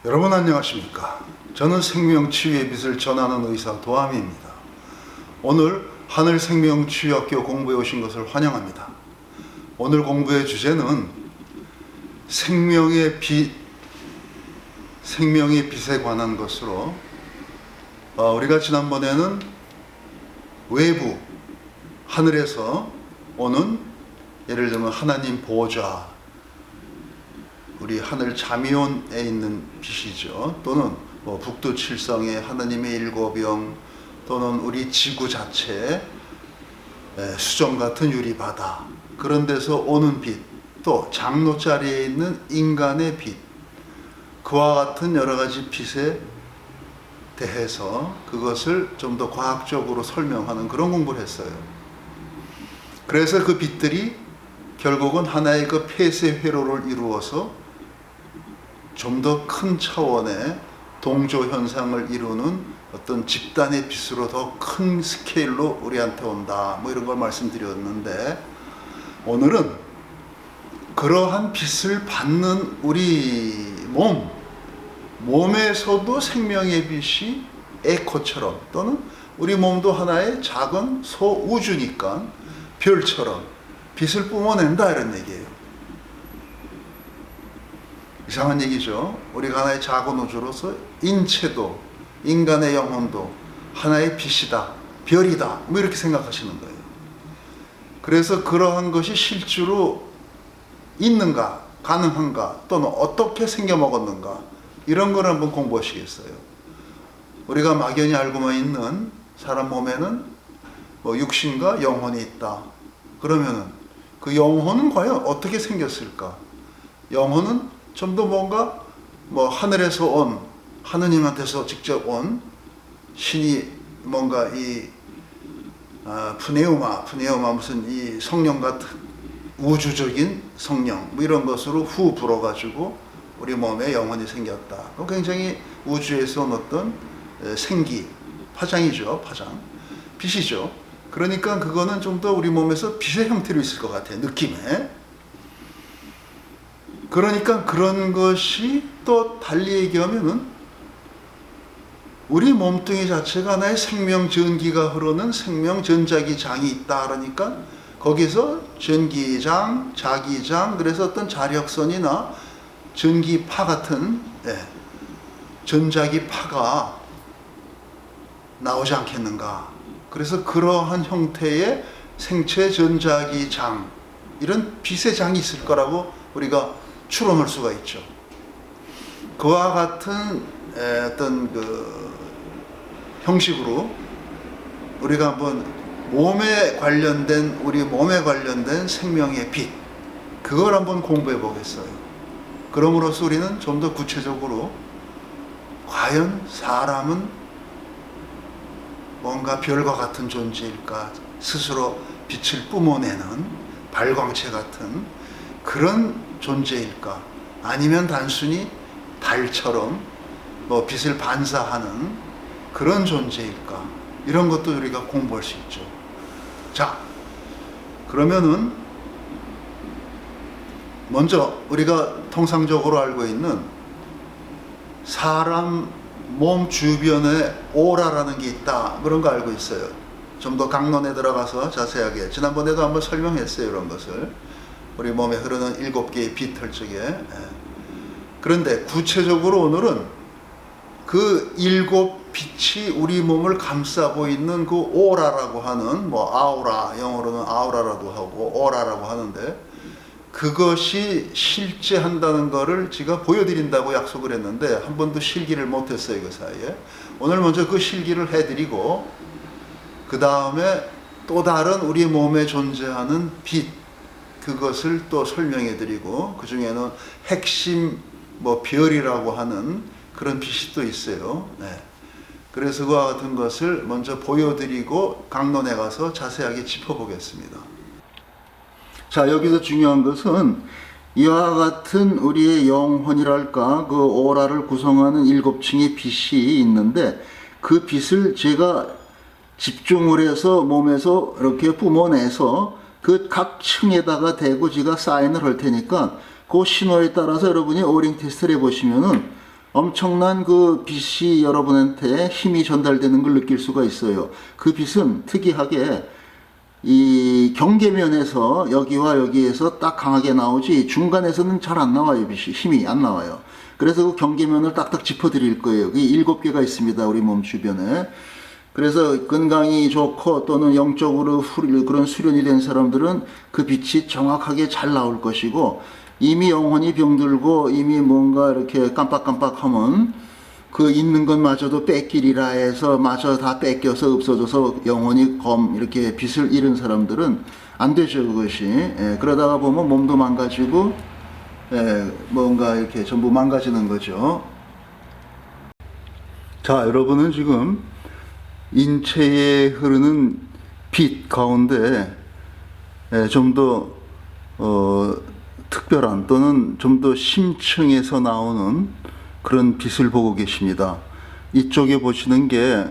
여러분 안녕하십니까? 저는 생명치유의 빛을 전하는 의사 도함입니다. 오늘 하늘생명치유학교 공부해 오신 것을 환영합니다. 오늘 공부의 주제는 생명의 빛에 관한 것으로 우리가 지난번에는 외부 하늘에서 오는 예를 들면 하나님 보좌, 우리 하늘 자미온에 있는 빛이죠. 또는 북두 칠성의 하나님의 일곱영, 또는 우리 지구 자체 수정 같은 유리바다, 그런 데서 오는 빛, 또 장로 자리에 있는 인간의 빛, 그와 같은 여러 가지 빛에 대해서 그것을 좀 더 과학적으로 설명하는 그런 공부를 했어요. 그래서 그 빛들이 결국은 하나의 그 폐쇄 회로를 이루어서 좀 더 큰 차원의 동조 현상을 이루는 어떤 집단의 빛으로 더 큰 스케일로 우리한테 온다, 이런 걸 말씀드렸는데, 오늘은 그러한 빛을 받는 우리 몸에서도 생명의 빛이 에코처럼, 또는 우리 몸도 하나의 작은 소우주니까 별처럼 빛을 뿜어낸다, 이런 얘기예요. 이상한 얘기죠. 우리가 하나의 작은 우주로서 인체도, 인간의 영혼도 하나의 빛이다, 별이다, 이렇게 생각하시는 거예요. 그래서 그러한 것이 실제로 있는가, 가능한가, 또는 어떻게 생겨먹었는가, 이런 걸 한번 공부하시겠어요. 우리가 막연히 알고만 있는 사람 몸에는 육신과 영혼이 있다. 그러면은 그 영혼은 과연 어떻게 생겼을까? 영혼은 좀 더 뭔가 하늘에서 온, 하느님한테서 직접 온 신이 뭔가 이 푸네우마 무슨 이 성령 같은 우주적인 성령 이런 것으로 후 불어가지고 우리 몸에 영혼이 생겼다. 굉장히 우주에서 온 어떤 생기, 파장이죠. 파장, 빛이죠. 그러니까 그거는 좀 더 우리 몸에서 빛의 형태로 있을 것 같아요, 느낌에. 그러니까 그런 것이 또 달리 얘기하면은 우리 몸뚱이 자체가 하나의 생명 전기가 흐르는 생명 전자기 장이 있다. 그러니까 거기서 전기장, 자기장, 그래서 어떤 자력선이나 전기파 같은 전자기 파가 나오지 않겠는가. 그래서 그러한 형태의 생체 전자기 장, 이런 빛의 장이 있을 거라고 우리가 추론할 수가 있죠. 그와 같은 어떤 그 형식으로 우리가 한번 우리 몸에 관련된 생명의 빛, 그걸 한번 공부해 보겠어요. 그럼으로써 우리는 좀 더 구체적으로 과연 사람은 뭔가 별과 같은 존재일까, 스스로 빛을 뿜어내는 발광체 같은 그런 존재일까, 아니면 단순히 달처럼 빛을 반사하는 그런 존재일까, 이런 것도 우리가 공부할 수 있죠. 자, 그러면은 먼저 우리가 통상적으로 알고 있는 사람 몸 주변에 오라라는 게 있다, 그런 거 알고 있어요. 좀 더 강론에 들어가서 자세하게, 지난번에도 한번 설명했어요, 이런 것을. 우리 몸에 흐르는 7개의 빛 혈적에. 그런데 구체적으로 오늘은 그 7빛이 우리 몸을 감싸고 있는 그 오라라고 하는, 아우라, 영어로는 아우라라고 하고 오라라고 하는데, 그것이 실제 한다는 거를 제가 보여드린다고 약속을 했는데 한 번도 실기를 못했어요, 그 사이에. 오늘 먼저 그 실기를 해드리고, 그 다음에 또 다른 우리 몸에 존재하는 빛, 그것을 또 설명해드리고, 그 중에는 핵심 별이라고 하는 그런 빛이 또 있어요. 그래서 그와 같은 것을 먼저 보여드리고 강론에 가서 자세하게 짚어보겠습니다. 자, 여기서 중요한 것은 이와 같은 우리의 영혼이랄까, 그 오라를 구성하는 7층의 빛이 있는데, 그 빛을 제가 집중을 해서 몸에서 이렇게 뿜어내서 그 각 층에다가 대고 제가 사인을 할 테니까 그 신호에 따라서 여러분이 오링 테스트를 해보시면은 엄청난 그 빛이 여러분한테 힘이 전달되는 걸 느낄 수가 있어요. 그 빛은 특이하게 이 경계면에서 여기와 여기에서 딱 강하게 나오지 중간에서는 잘 안 나와요. 빛이 힘이 안 나와요. 그래서 그 경계면을 딱딱 짚어드릴 거예요. 그게 7개가 있습니다. 우리 몸 주변에. 그래서 건강이 좋고 또는 영적으로 그런 수련이 된 사람들은 그 빛이 정확하게 잘 나올 것이고, 이미 영혼이 병들고 이미 뭔가 이렇게 깜빡깜빡하면 그 있는 것마저도 뺏기리라 해서 마저 다 뺏겨서 없어져서 영혼이 이렇게 빛을 잃은 사람들은 안 되죠, 그것이. 예, 그러다가 보면 몸도 망가지고, 예, 뭔가 이렇게 전부 망가지는 거죠. 자, 여러분은 지금 인체에 흐르는 빛 가운데 좀 더 특별한 또는 좀 더 심층에서 나오는 그런 빛을 보고 계십니다. 이쪽에 보시는 게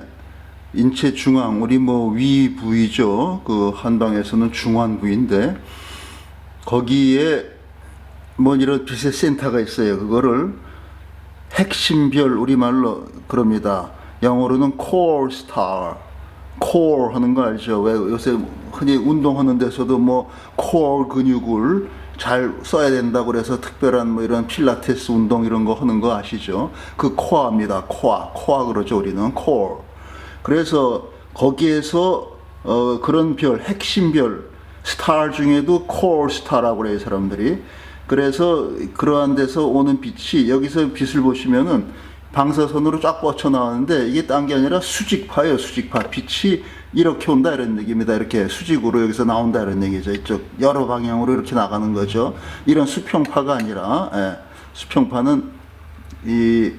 인체 중앙, 우리 위 부위죠. 그 한방에서는 중환 부위인데, 거기에 이런 빛의 센터가 있어요. 그거를 핵심별, 우리말로 그럽니다. 영어로는 core star, core 하는 거 알죠? 왜 요새 흔히 운동하는 데서도 core 근육을 잘 써야 된다고 그래서 특별한 이런 필라테스 운동 이런 거 하는 거 아시죠? 그 코어입니다. 코어 그러죠, 우리는 core. 그래서 거기에서 그런 별, 핵심별 스타 중에도 core 스타라고 그래요, 사람들이. 그래서 그러한 데서 오는 빛이, 여기서 빛을 보시면은 방사선으로 쫙 뻗쳐 나오는데, 이게 딴 게 아니라 수직파예요. 수직파. 빛이 이렇게 온다 이런 얘기입니다. 이렇게 수직으로 여기서 나온다 이런 얘기죠. 이쪽 여러 방향으로 이렇게 나가는 거죠. 이런 수평파가 아니라, 수평파는 이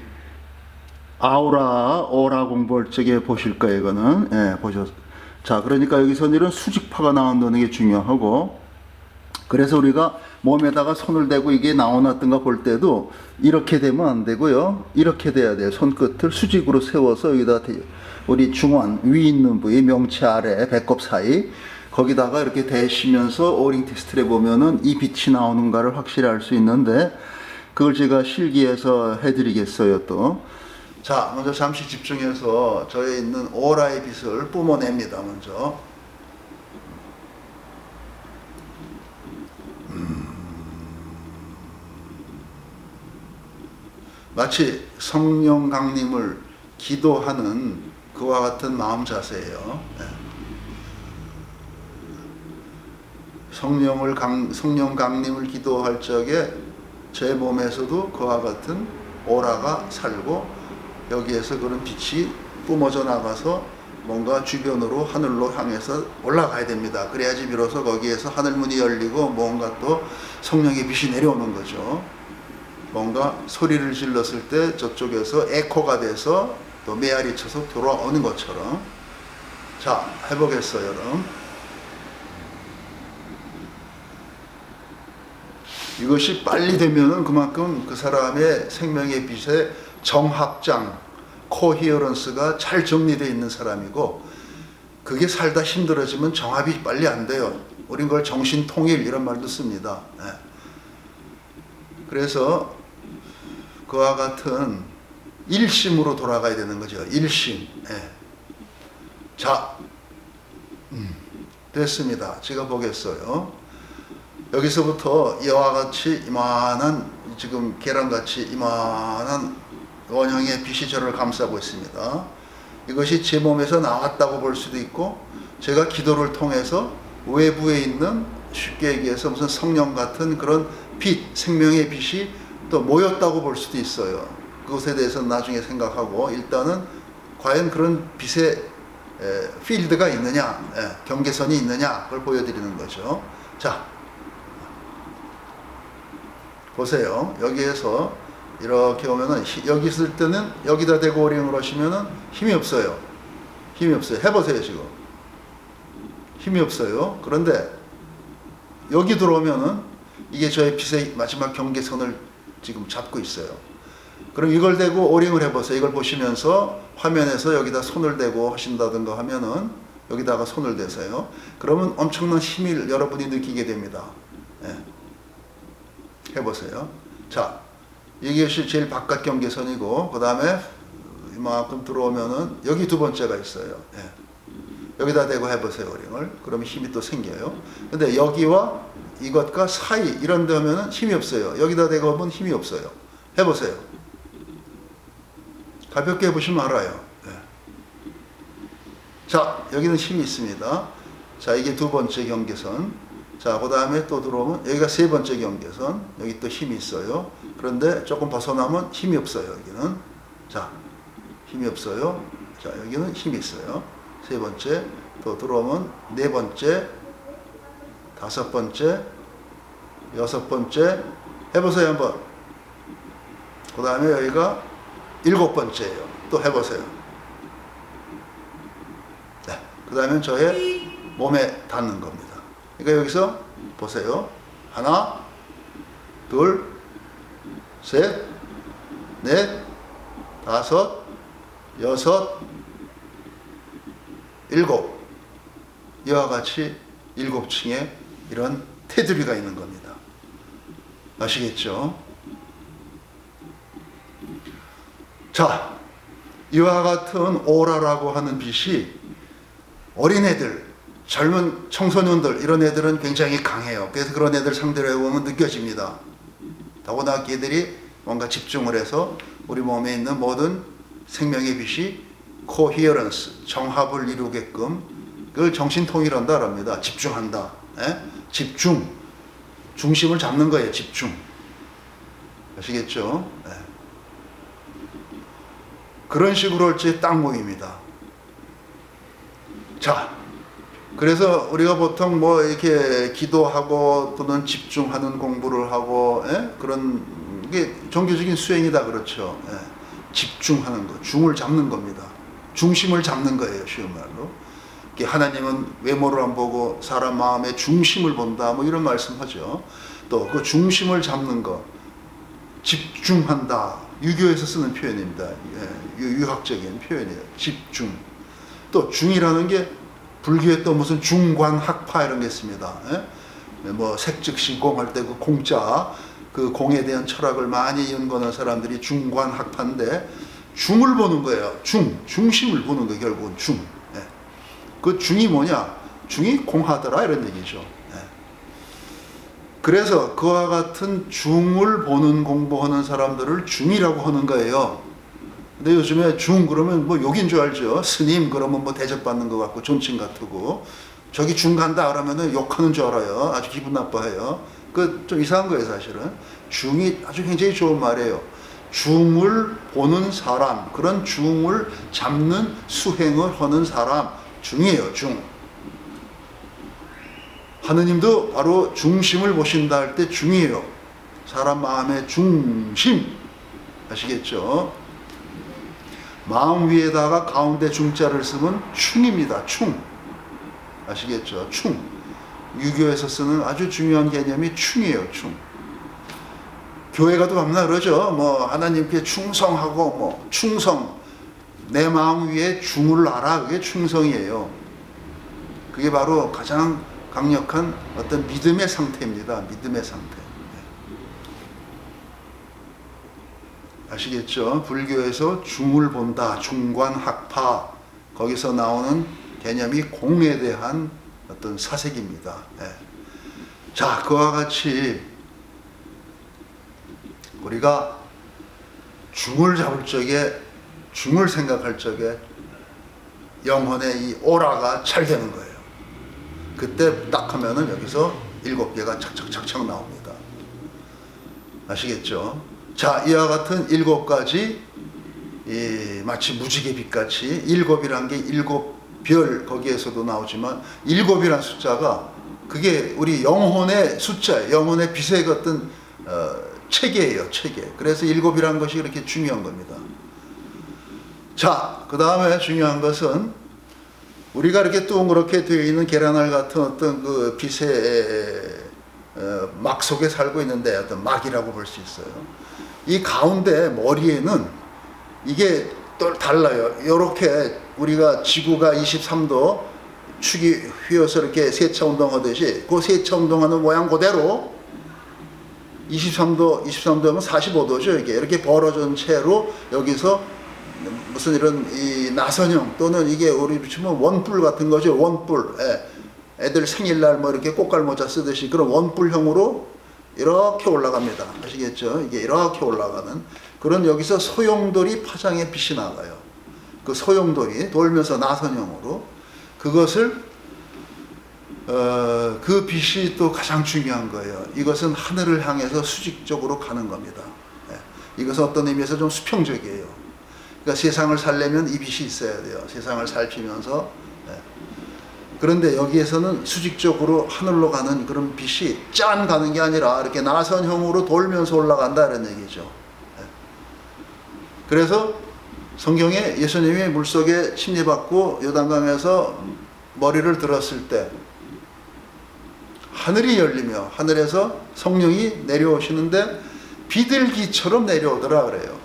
오라 공부할 적에 보실 거예요. 이거는 보셨. 자, 그러니까 여기서는 이런 수직파가 나온다는 게 중요하고, 그래서 우리가 몸에다가 손을 대고 이게 나오놨던가 볼 때도 이렇게 되면 안 되고요. 이렇게 돼야 돼요. 손끝을 수직으로 세워서 여기다 우리 중환, 위 있는 부위, 명치 아래, 배꼽 사이, 거기다가 이렇게 대시면서 오링 테스트를 해보면은 이 빛이 나오는가를 확실히 알 수 있는데, 그걸 제가 실기해서 해드리겠어요, 또. 자, 먼저 잠시 집중해서 저에 있는 오라의 빛을 뿜어냅니다, 먼저. 마치 성령 강림을 기도하는 그와 같은 마음 자세예요. 성령 강림을 기도할 적에 제 몸에서도 그와 같은 오라가 살고, 여기에서 그런 빛이 뿜어져 나가서 뭔가 주변으로 하늘로 향해서 올라가야 됩니다. 그래야지 비로소 거기에서 하늘문이 열리고 뭔가 또 성령의 빛이 내려오는 거죠. 뭔가 소리를 질렀을 때 저쪽에서 에코가 돼서 또 메아리 쳐서 돌아오는 것처럼. 자, 해보겠어요, 여러분. 이것이 빨리 되면은 그만큼 그 사람의 생명의 빛의 정합장, 코히어런스가 잘 정리되어 있는 사람이고, 그게 살다 힘들어지면 정합이 빨리 안 돼요. 우린 그걸 정신통일 이런 말도 씁니다. 그래서 그와 같은 일심으로 돌아가야 되는 거죠. 일심. 자, 됐습니다. 제가 보겠어요. 여기서부터 이와 같이 이만한, 지금 계란같이 이만한 원형의 빛이 저를 감싸고 있습니다. 이것이 제 몸에서 나왔다고 볼 수도 있고, 제가 기도를 통해서 외부에 있는, 쉽게 얘기해서 무슨 성령 같은 그런 빛, 생명의 빛이 또 모였다고 볼 수도 있어요. 그것에 대해서는 나중에 생각하고, 일단은 과연 그런 빛의 필드가 있느냐, 경계선이 있느냐, 그걸 보여드리는 거죠. 자, 보세요. 여기에서 이렇게 오면은, 여기 있을 때는 여기다 대고 오링을 하시면은 힘이 없어요. 힘이 없어요. 해보세요, 지금. 힘이 없어요. 그런데 여기 들어오면은 이게 저의 빛의 마지막 경계선을 지금 잡고 있어요. 그럼 이걸 대고 오링을 해보세요. 이걸 보시면서 화면에서 여기다 손을 대고 하신다든가 하면은, 여기다가 손을 대세요. 그러면 엄청난 힘을 여러분이 느끼게 됩니다. 해보세요. 자, 이것이 제일 바깥 경계선이고, 그 다음에 이만큼 들어오면은 여기 두 번째가 있어요. 예. 여기다 대고 해보세요, 링을. 그러면 힘이 또 생겨요. 근데 여기와 이것과 사이 이런 데 하면은 힘이 없어요. 여기다 대고 하면 힘이 없어요. 해보세요. 가볍게 해보시면 알아요. 예. 자, 여기는 힘이 있습니다. 자, 이게 두 번째 경계선. 자, 그 다음에 또 들어오면 여기가 세 번째 경계선. 여기 또 힘이 있어요. 그런데 조금 벗어나면 힘이 없어요. 여기는. 자, 힘이 없어요. 자, 여기는 힘이 있어요. 세 번째. 또 들어오면 네 번째, 다섯 번째, 여섯 번째. 해보세요, 한번. 그 다음에 여기가 일곱 번째예요. 또 해보세요. 네. 그 다음에 저의 몸에 닿는 겁니다. 그러니까 여기서 보세요. 하나, 둘, 셋, 넷, 다섯, 여섯, 일곱. 이와 같이 일곱 층에 이런 테두리가 있는 겁니다. 아시겠죠? 자, 이와 같은 오라라고 하는 빛이 어린애들, 젊은 청소년들, 이런 애들은 굉장히 강해요. 그래서 그런 애들 상대로 해보면 느껴집니다. 더구나 걔들이 뭔가 집중을 해서 우리 몸에 있는 모든 생명의 빛이 코히어런스, 정합을 이루게끔 그걸 정신통일한다 합니다. 집중한다. 예? 집중. 중심을 잡는 거예요. 집중. 아시겠죠? 예. 그런 식으로 할지 딱 모입니다. 자, 그래서 우리가 보통 뭐 이렇게 기도하고 또는 집중하는 공부를 하고, 예? 그런 게 종교적인 수행이다 그렇죠. 예. 집중하는 거, 중을 잡는 겁니다. 중심을 잡는 거예요, 쉬운 말로. 하나님은 외모를 안 보고 사람 마음의 중심을 본다, 뭐 이런 말씀하죠. 또 그 중심을 잡는 거, 집중한다. 유교에서 쓰는 표현입니다. 예, 유학적인 표현이에요. 집중. 또 중이라는 게 불교에 또 무슨 중관학파 이런 게 있습니다. 예? 뭐 색즉시공 할 때 그 공자, 그 공에 대한 철학을 많이 연구하는 사람들이 중관학파인데 중을 보는 거예요. 중심을 보는 거예요. 결국은 중. 예. 그 중이 뭐냐? 중이 공하더라 이런 얘기죠. 예. 그래서 그와 같은 중을 보는 공부하는 사람들을 중이라고 하는 거예요. 근데 요즘에 중 그러면 뭐 욕인 줄 알죠. 스님 그러면 뭐 대접받는 것 같고 존칭 같고, 저기 중 간다 그러면은 욕하는 줄 알아요. 아주 기분 나빠해요. 그 좀 이상한 거예요, 사실은. 중이 아주 굉장히 좋은 말이에요. 중을 보는 사람, 그런 중을 잡는 수행을 하는 사람, 중이에요, 중. 하느님도 바로 중심을 보신다 할 때 중이에요. 사람 마음의 중심. 아시겠죠? 마음 위에다가 가운데 중자를 쓰면 충입니다. 충. 아시겠죠? 충. 유교에서 쓰는 아주 중요한 개념이 충이에요. 충. 교회 가도 가면 그러죠. 뭐 하나님께 충성하고 뭐 충성. 내 마음 위에 중을 알아. 그게 충성이에요. 그게 바로 가장 강력한 어떤 믿음의 상태입니다. 믿음의 상태. 아시겠죠? 불교에서 중을 본다. 중관학파. 거기서 나오는 개념이 공에 대한 어떤 사색입니다. 네. 자, 그와 같이 우리가 중을 잡을 적에, 중을 생각할 적에 영혼의 이 오라가 잘 되는 거예요. 그때 딱 하면은 여기서 7개가 착착착착 나옵니다. 아시겠죠? 자, 이와 같은 7가지, 마치 무지개 빛같이 7이란 게 7별, 거기에서도 나오지만 7이란 숫자가 그게 우리 영혼의 숫자예요. 영혼의 빛의 어떤 체계예요, 체계. 그래서 7이란 것이 그렇게 중요한 겁니다. 자, 그 다음에 중요한 것은 우리가 이렇게 동그랗게 되어 있는 계란알 같은 어떤 그 빛의 막 속에 살고 있는데, 어떤 막이라고 볼 수 있어요. 이 가운데 머리에는 이게 또 달라요. 이렇게 우리가 지구가 23도 축이 휘어서 이렇게 세차 운동하듯이 그 세차 운동하는 모양 그대로 23도, 23도면 45도죠. 이게 벌어진 채로 여기서 무슨 이런 이 나선형 또는 이게 우리로 치면 원뿔 같은 거죠. 원뿔. 예. 애들 생일날 뭐 이렇게 꽃갈모자 쓰듯이 그런 원뿔형으로 이렇게 올라갑니다. 아시겠죠? 이게 이렇게 올라가는 그런 여기서 소용돌이 파장의 빛이 나가요. 그 소용돌이 돌면서 나선형으로 그것을 그 빛이 또 가장 중요한 거예요. 이것은 하늘을 향해서 수직적으로 가는 겁니다. 예. 이것은 어떤 의미에서 좀 수평적이에요. 그러니까 세상을 살려면 이 빛이 있어야 돼요. 세상을 살피면서. 예. 그런데 여기에서는 수직적으로 하늘로 가는 그런 빛이 짠 가는 게 아니라 이렇게 나선형으로 돌면서 올라간다는 얘기죠. 예. 그래서 성경에 예수님이 물속에 침례받고 요단강에서 머리를 들었을 때 하늘이 열리며 하늘에서 성령이 내려오시는데 비둘기처럼 내려오더라 그래요.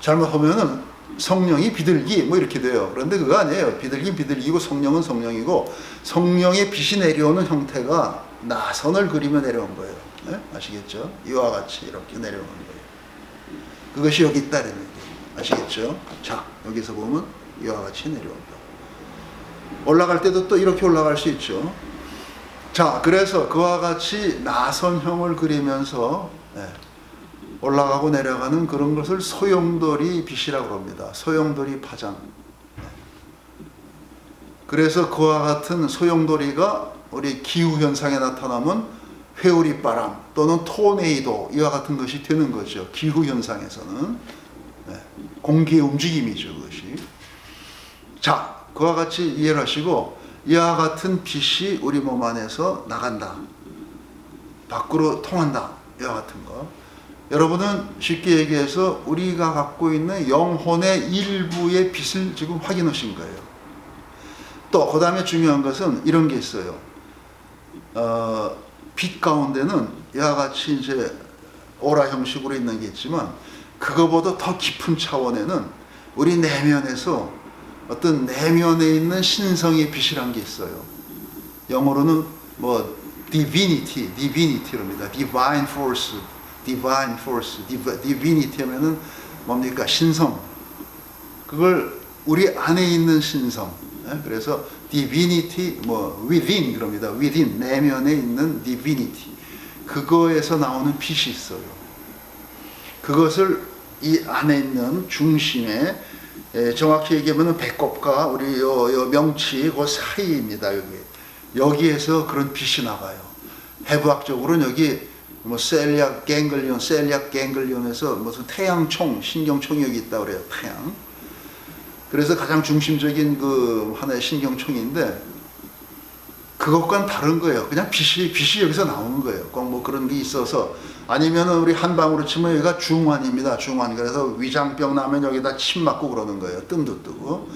잘못하면은 성령이 비둘기 뭐 이렇게 돼요. 그런데 그거 아니에요. 비둘기 비둘기고 성령은 성령이고 성령의 빛이 내려오는 형태가 나선을 그리며 내려온 거예요. 네? 아시겠죠? 이와 같이 이렇게 내려오는 거예요. 그것이 여기 있다는 얘기예요. 아시겠죠? 자, 여기서 보면 이와 같이 내려온다. 올라갈 때도 또 이렇게 올라갈 수 있죠. 자, 그래서 그와 같이 나선형을 그리면서 올라가고 내려가는 그런 것을 소용돌이 빛이라고 합니다. 소용돌이 파장. 그래서 그와 같은 소용돌이가 우리 기후현상에 나타나면 회오리바람 또는 토네이도 이와 같은 것이 되는 거죠. 기후현상에서는. 공기의 움직임이죠, 그것이. 자, 그와 같이 이해를 하시고 이와 같은 빛이 우리 몸 안에서 나간다. 밖으로 통한다. 이와 같은 거. 여러분은 쉽게 얘기해서 우리가 갖고 있는 영혼의 일부의 빛을 지금 확인하신 거예요. 또 그 다음에 중요한 것은 이런 게 있어요. 빛 가운데는 이와 같이 이제 오라 형식으로 있는 게 있지만 그거보다 더 깊은 차원에는 우리 내면에서 어떤 내면에 있는 신성의 빛이란 게 있어요. 영어로는 뭐 divinity랍니다. divine force, divinity 하면은 뭡니까? 신성. 그걸 우리 안에 있는 신성. 그래서 divinity 뭐 within 그럽니다. within 내면에 있는 divinity. 그거에서 나오는 빛이 있어요. 그것을 이 안에 있는 중심에 정확히 얘기하면 배꼽과 우리 요 명치 그 사이입니다. 여기에서 그런 빛이 나가요. 해부학적으로는 여기 뭐 셀리악 갱글리온에서 무슨 태양총, 신경총이 여기 있다고 그래요. 태양. 그래서 가장 중심적인 그 하나의 신경총인데 그것과는 다른 거예요. 그냥 빛이 여기서 나오는 거예요. 꼭 뭐 그런 게 있어서 아니면은 우리 한방으로 치면 여기가 중환입니다. 중환. 그래서 위장병 나면 여기다 침 맞고 그러는 거예요. 뜸도 뜨고.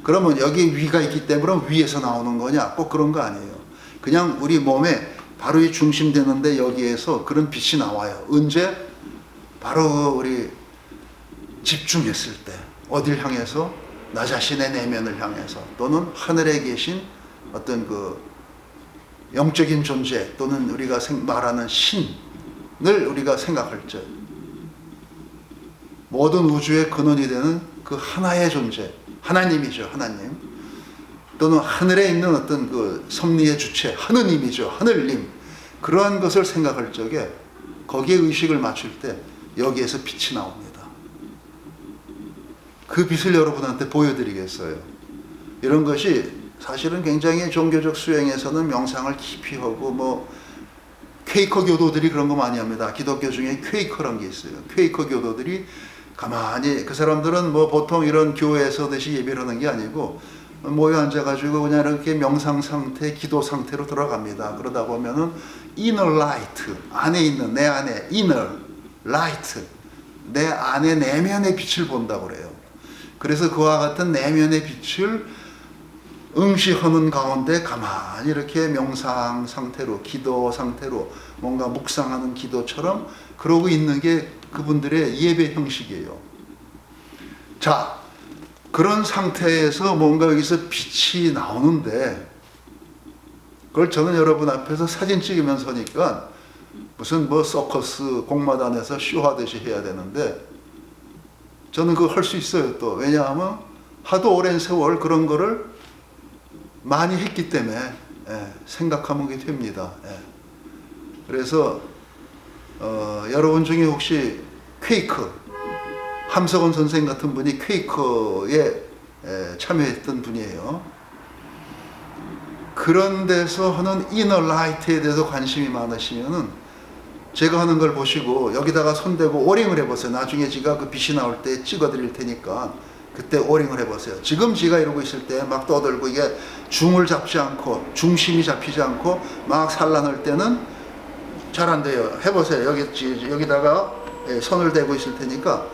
그러면 여기 위가 있기 때문에 위에서 나오는 거냐? 꼭 그런 거 아니에요. 그냥 우리 몸에 바로 이 중심되는데 여기에서 그런 빛이 나와요. 언제? 바로 우리 집중했을 때. 어딜 향해서? 나 자신의 내면을 향해서. 또는 하늘에 계신 어떤 그 영적인 존재 또는 우리가 말하는 신을 우리가 생각할 때 모든 우주의 근원이 되는 그 하나의 존재, 하나님이죠. 하나님. 또는 하늘에 있는 어떤 그 섭리의 주체, 하느님이죠. 하늘님. 그러한 것을 생각할 적에 거기에 의식을 맞출 때 여기에서 빛이 나옵니다. 그 빛을 여러분한테 보여드리겠어요. 이런 것이 사실은 굉장히 종교적 수행에서는 명상을 깊이 하고 뭐 퀘이커 교도들이 그런 거 많이 합니다. 기독교 중에 퀘이커란 게 있어요. 퀘이커 교도들이 가만히 그 사람들은 뭐 보통 이런 교회에서 듯이 예배를 하는 게 아니고 모여 앉아가지고 그냥 이렇게 명상 상태, 기도 상태로 들어갑니다. 그러다 보면은 inner light 안에 있는 내 안에 inner light 내 안에 내면의 빛을 본다고 그래요. 그래서 그와 같은 내면의 빛을 응시하는 가운데 가만히 이렇게 명상 상태로 기도 상태로 뭔가 묵상하는 기도처럼 그러고 있는 게 그분들의 예배 형식이에요. 자, 그런 상태에서 뭔가 여기서 빛이 나오는데 그걸 저는 여러분 앞에서 사진 찍으면서 하니까 무슨 뭐 서커스 공마단에서 쇼하듯이 해야 되는데 저는 그거 할 수 있어요. 또 왜냐하면 하도 오랜 세월 그런 거를 많이 했기 때문에 생각하면 그게 됩니다. 그래서 여러분 중에 혹시 퀘이크 함석원 선생님 같은 분이 퀘이크에 참여했던 분이에요. 그런 데서 하는 이너 라이트에 대해서 관심이 많으시면은 제가 하는 걸 보시고 여기다가 손대고 오링을 해보세요. 나중에 제가 그 빛이 나올 때 찍어드릴 테니까 그때 오링을 해보세요. 지금 제가 이러고 있을 때 막 떠들고 이게 중을 잡지 않고 중심이 잡히지 않고 막 산란할 때는 잘 안 돼요. 해보세요. 여기다가 손을 대고 있을 테니까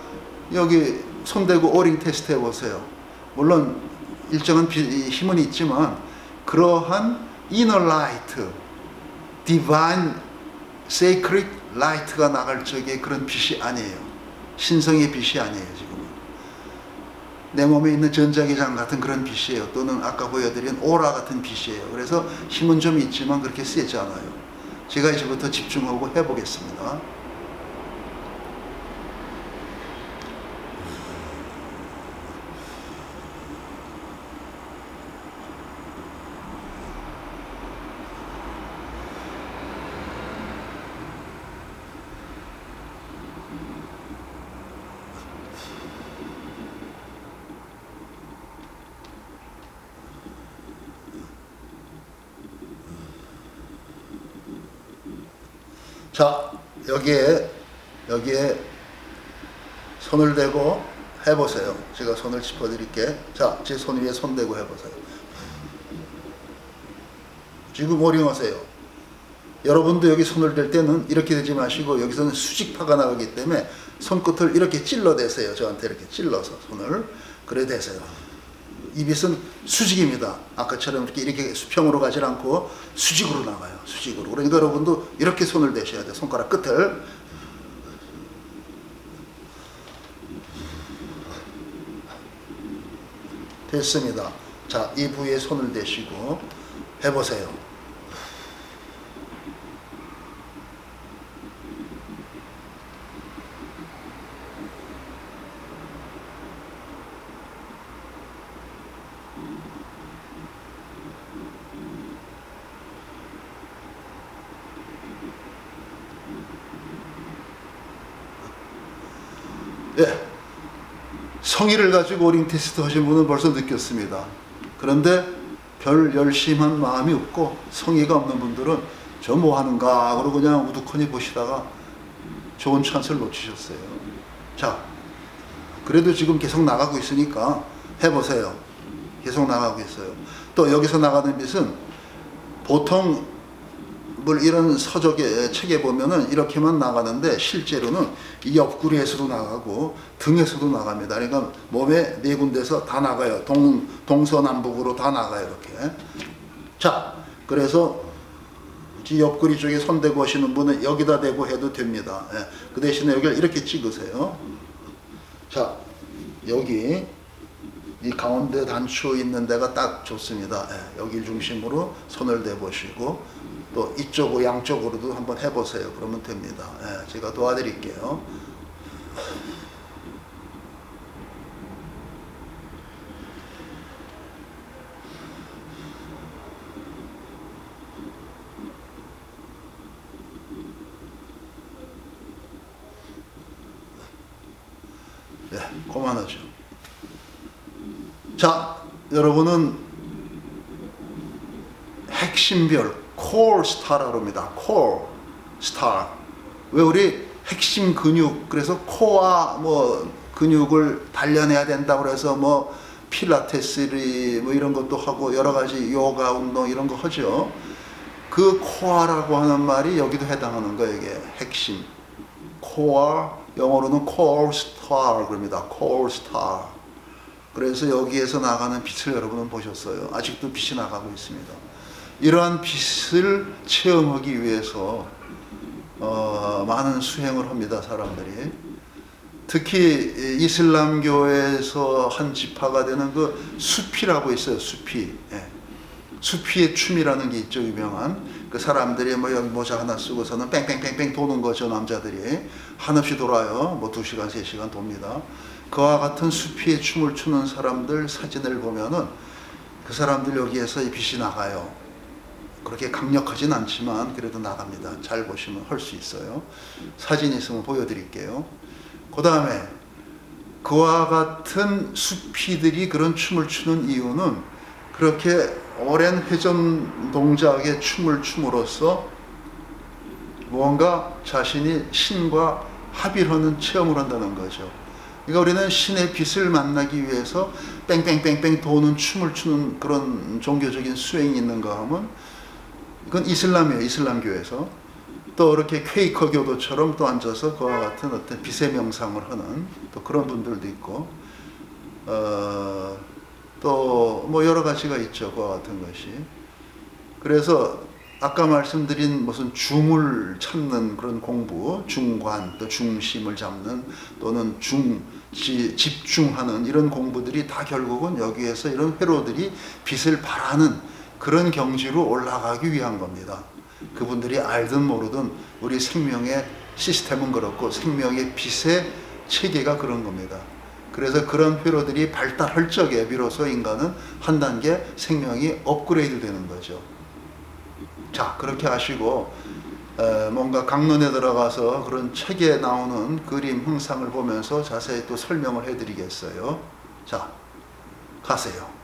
여기 손대고 오링 테스트 해보세요. 물론 일정한 힘은 있지만 그러한 이너 라이트, 디바인 세이크릿 라이트가 나갈 적에 그런 빛이 아니에요. 신성의 빛이 아니에요. 지금은 내 몸에 있는 전자기장 같은 그런 빛이에요. 또는 아까 보여드린 오라 같은 빛이에요. 그래서 힘은 좀 있지만 그렇게 세지 않아요. 제가 이제부터 집중하고 해보겠습니다. 자, 여기에 손을 대고 해보세요. 제가 손을 짚어드릴게. 자, 제 손 위에 손 대고 해보세요. 지금 오링하세요. 여러분도 여기 손을 댈 때는 이렇게 대지 마시고 여기서는 수직파가 나오기 때문에 손끝을 이렇게 찔러대세요. 저한테 이렇게 찔러서 손을 그래 대세요. 이 빛은 수직입니다. 아까처럼 이렇게 수평으로 가지 않고 수직으로 나가요. 수직으로. 그러니까 여러분도 이렇게 손을 대셔야 돼요. 손가락 끝을. 됐습니다. 자, 이 부위에 손을 대시고 해보세요. 예, 성의를 가지고 오링 테스트 하신 분은 벌써 느꼈습니다. 그런데 별 열심한 마음이 없고 성의가 없는 분들은 저 뭐 하는가 그러고 그냥 우두커니 보시다가 좋은 찬스를 놓치셨어요. 자, 그래도 지금 계속 나가고 있으니까 해보세요. 계속 나가고 있어요. 또 여기서 나가는 빛은 보통 이런 서적에 책에 보면은 이렇게만 나가는데 실제로는 이 옆구리에서도 나가고 등에서도 나갑니다. 그러니까 몸에 네 군데서 다 나가요. 동서남북으로 다 나가요. 이렇게. 자, 그래서 이 옆구리 쪽에 손 대고 하시는 분은 여기다 대고 해도 됩니다. 예. 그 대신에 여기를 이렇게 찍으세요. 자, 여기 이 가운데 단추 있는 데가 딱 좋습니다. 예. 여기 중심으로 손을 대보시고 또 이쪽으로 양쪽으로도 한번 해보세요. 그러면 됩니다. 예, 제가 도와드릴게요. 예, 그만하죠. 자, 여러분은 핵심별 콜 스타라고 합니다. 콜 스타. 왜 우리 핵심 근육, 그래서 코와 뭐 근육을 단련해야 된다고 그래서 뭐 필라테스리 뭐 이런 것도 하고 여러 가지 요가 운동 이런 거 하죠. 그 코어라고 하는 말이 여기도 해당하는 거예요. 이게 핵심. 코어, 영어로는 콜 스타 그럽니다. 콜 스타. 그래서 여기에서 나가는 빛을 여러분은 보셨어요. 아직도 빛이 나가고 있습니다. 이러한 빛을 체험하기 위해서 많은 수행을 합니다. 사람들이. 특히 이슬람교에서 한 지파가 되는 그 수피라고 있어요. 수피. 예. 수피의 춤이라는 게 있죠, 유명한. 그 사람들이 뭐 여기 모자 하나 쓰고서는 뺑뺑뺑뺑 도는 거죠, 남자들이. 한없이 돌아요. 뭐 2시간, 3시간 돕니다. 그와 같은 수피의 춤을 추는 사람들 사진을 보면은 그 사람들 여기에서 이 빛이 나가요. 그렇게 강력하진 않지만 그래도 나갑니다. 잘 보시면 할 수 있어요. 사진 있으면 보여드릴게요. 그 다음에 그와 같은 수피들이 그런 춤을 추는 이유는 그렇게 오랜 회전 동작의 춤을 춤으로써 무언가 자신이 신과 합일하는 체험을 한다는 거죠. 그러니까 우리는 신의 빛을 만나기 위해서 뺑뺑뺑뺑 도는 춤을 추는 그런 종교적인 수행이 있는가 하면 이건 이슬람이에요. 이슬람교에서. 또 이렇게 퀘이커 교도처럼 또 앉아서 그와 같은 어떤 빛의 명상을 하는 또 그런 분들도 있고, 또 뭐 여러 가지가 있죠. 그와 같은 것이. 그래서 아까 말씀드린 무슨 중을 찾는 그런 공부, 중관, 또 중심을 잡는 또는 집중하는 이런 공부들이 다 결국은 여기에서 이런 회로들이 빛을 발하는 그런 경지로 올라가기 위한 겁니다. 그분들이 알든 모르든 우리 생명의 시스템은 그렇고 생명의 빛의 체계가 그런 겁니다. 그래서 그런 회로들이 발달할 적에 비로소 인간은 한 단계 생명이 업그레이드 되는 거죠. 자, 그렇게 하시고 뭔가 강론에 들어가서 그런 책에 나오는 그림, 형상을 보면서 자세히 또 설명을 해드리겠어요. 자, 가세요.